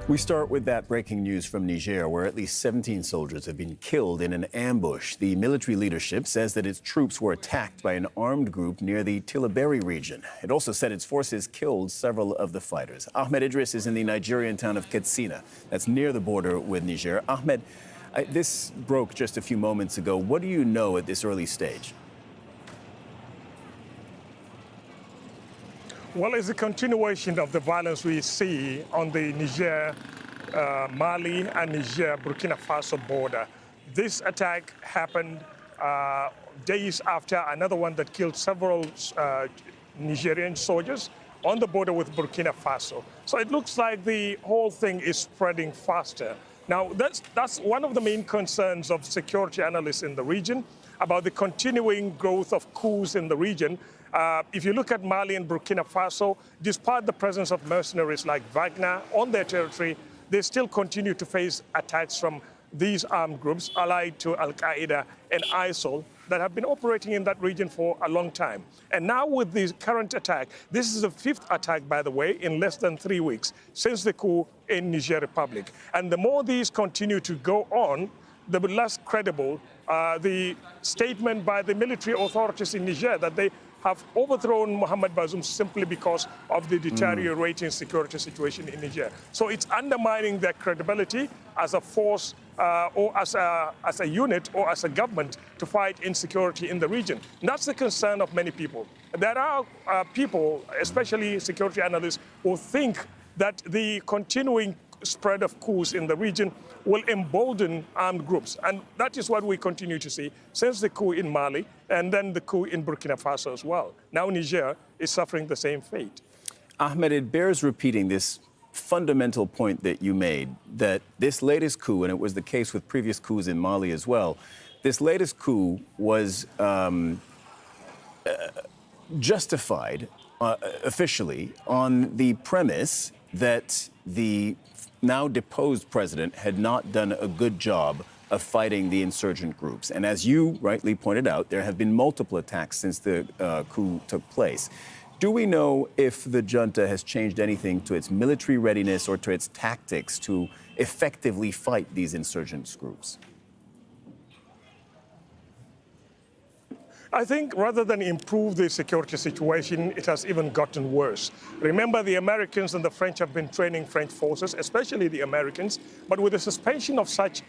We start with that breaking news from Niger, where at least 17 soldiers have been killed in an ambush. The military leadership says that its troops were attacked by an armed group near the Tillaberi region. It also said its forces killed several of the fighters. Ahmed Idris is in the Nigerian town of Katsina. That's near the border with Niger. Ahmed, this broke just a few moments ago. What do you know at this early stage? Well, it's a continuation of the violence we see on the Niger, Mali and Niger-Burkina Faso border. This attack happened days after another one that killed several Nigerian soldiers on the border with Burkina Faso. So it looks like the whole thing is spreading faster. Now, that's one of the main concerns of security analysts in the region about the continuing growth of coups in the region. If you look at Mali and Burkina Faso, despite the presence of mercenaries like Wagner on their territory, they still continue to face attacks from these armed groups allied to Al-Qaeda and ISIL that have been operating in that region for a long time. And now with the current attack, this is the fifth attack, by the way, in less than 3 weeks since the coup in Niger Republic. And the more these continue to go on, the less credible the statement by the military authorities in Niger that they have overthrown Mohamed Bazoum simply because of the deteriorating security situation in Niger. So it's undermining their credibility as a force or as a unit or as a government to fight insecurity in the region. And that's the concern of many people. There are people, especially security analysts, who think that the continuing spread of coups in the region will embolden armed groups. And that is what we continue to see since the coup in Mali and then the coup in Burkina Faso as well. Now Niger is suffering the same fate. Ahmed, it bears repeating this fundamental point that you made, that this latest coup, and it was the case with previous coups in Mali as well, this latest coup was justified officially on the premise that the now deposed president had not done a good job of fighting the insurgent groups. And as you rightly pointed out, there have been multiple attacks since the coup took place. Do we know if the junta has changed anything to its military readiness or to its tactics to effectively fight these insurgent groups? I think rather than improve the security situation, it has even gotten worse. Remember, the Americans and the French have been training French forces, especially the Americans, but with the suspension of such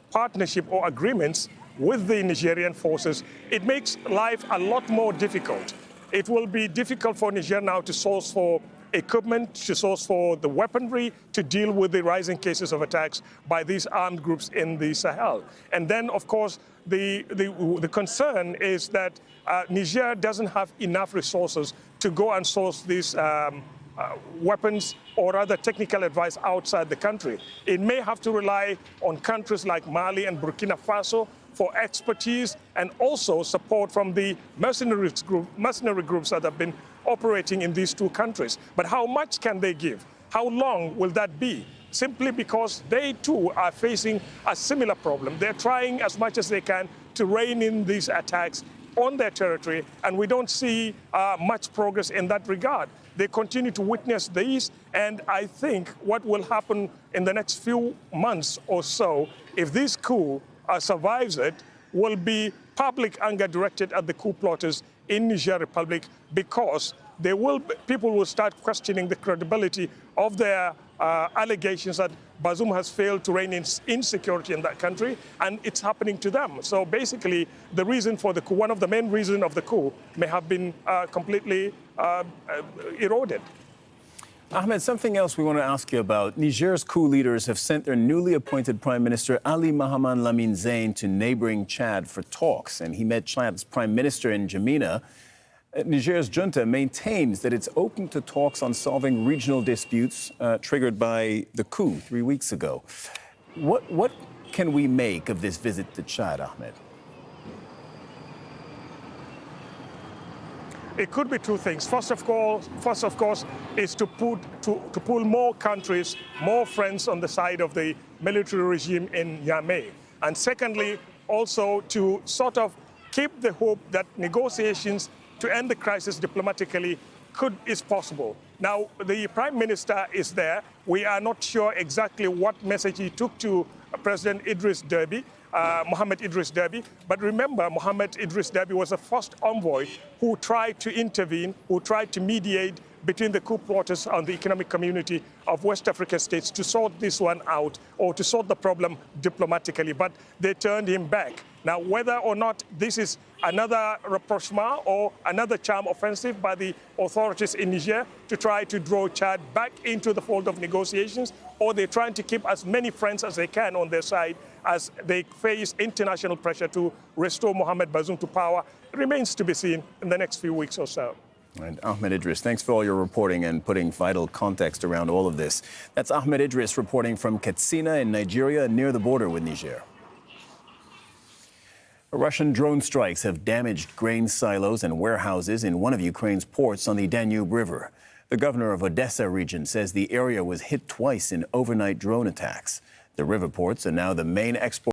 partnership or agreements with the Nigerian forces, it makes life a lot more difficult. It will be difficult for Niger now to source for equipment, to source for the weaponry to deal with the rising cases of attacks by these armed groups in the Sahel. And then, of course, the concern is that Niger doesn't have enough resources to go and source these weapons or other technical advice outside the country. It may have to rely on countries like Mali and Burkina Faso for expertise and also support from the mercenary groups that have been operating in these two countries. But how much can they give? How long will that be? Simply because they too are facing a similar problem. They're trying as much as they can to rein in these attacks on their territory, and we don't see much progress in that regard. They continue to witness these, and I think what will happen in the next few months or so, if this coup survives it, will be public anger directed at the coup plotters in Niger Republic, because people will start questioning the credibility of their allegations that Bazoum has failed to rein in insecurity in that country, and it's happening to them. So basically, the reason for the coup, one of the main reasons of the coup, may have been completely eroded. Ahmed, something else we want to ask you about. Niger's coup leaders have sent their newly appointed Prime Minister Ali Mahaman Lamine Zain to neighboring Chad for talks, and he met Chad's Prime Minister in N'Djamena. Niger's junta maintains that it's open to talks on solving regional disputes triggered by the coup 3 weeks ago. What can we make of this visit to Chad, Ahmed? It could be two things. First, of course, is to pull more countries, more friends on the side of the military regime in Niamey. And secondly, also to sort of keep the hope that negotiations to end the crisis diplomatically is possible. Now, the Prime Minister is there. We are not sure exactly what message he took to President Idris Deby, Mohammed Idris Deby. But remember, Mohammed Idris Deby was the first envoy who tried to intervene, who tried to mediate between the coup plotters and the economic community of West Africa states to sort this one out or to sort the problem diplomatically, but they turned him back. Now, whether or not this is another rapprochement or another charm offensive by the authorities in Niger to try to draw Chad back into the fold of negotiations, or they're trying to keep as many friends as they can on their side as they face international pressure to restore Mohamed Bazoum to power, remains to be seen in the next few weeks or so. And Ahmed Idris, thanks for all your reporting and putting vital context around all of this. That's Ahmed Idris reporting from Katsina in Nigeria, near the border with Niger. Russian drone strikes have damaged grain silos and warehouses in one of Ukraine's ports on the Danube River. The governor of Odessa region says the area was hit twice in overnight drone attacks. The river ports are now the main export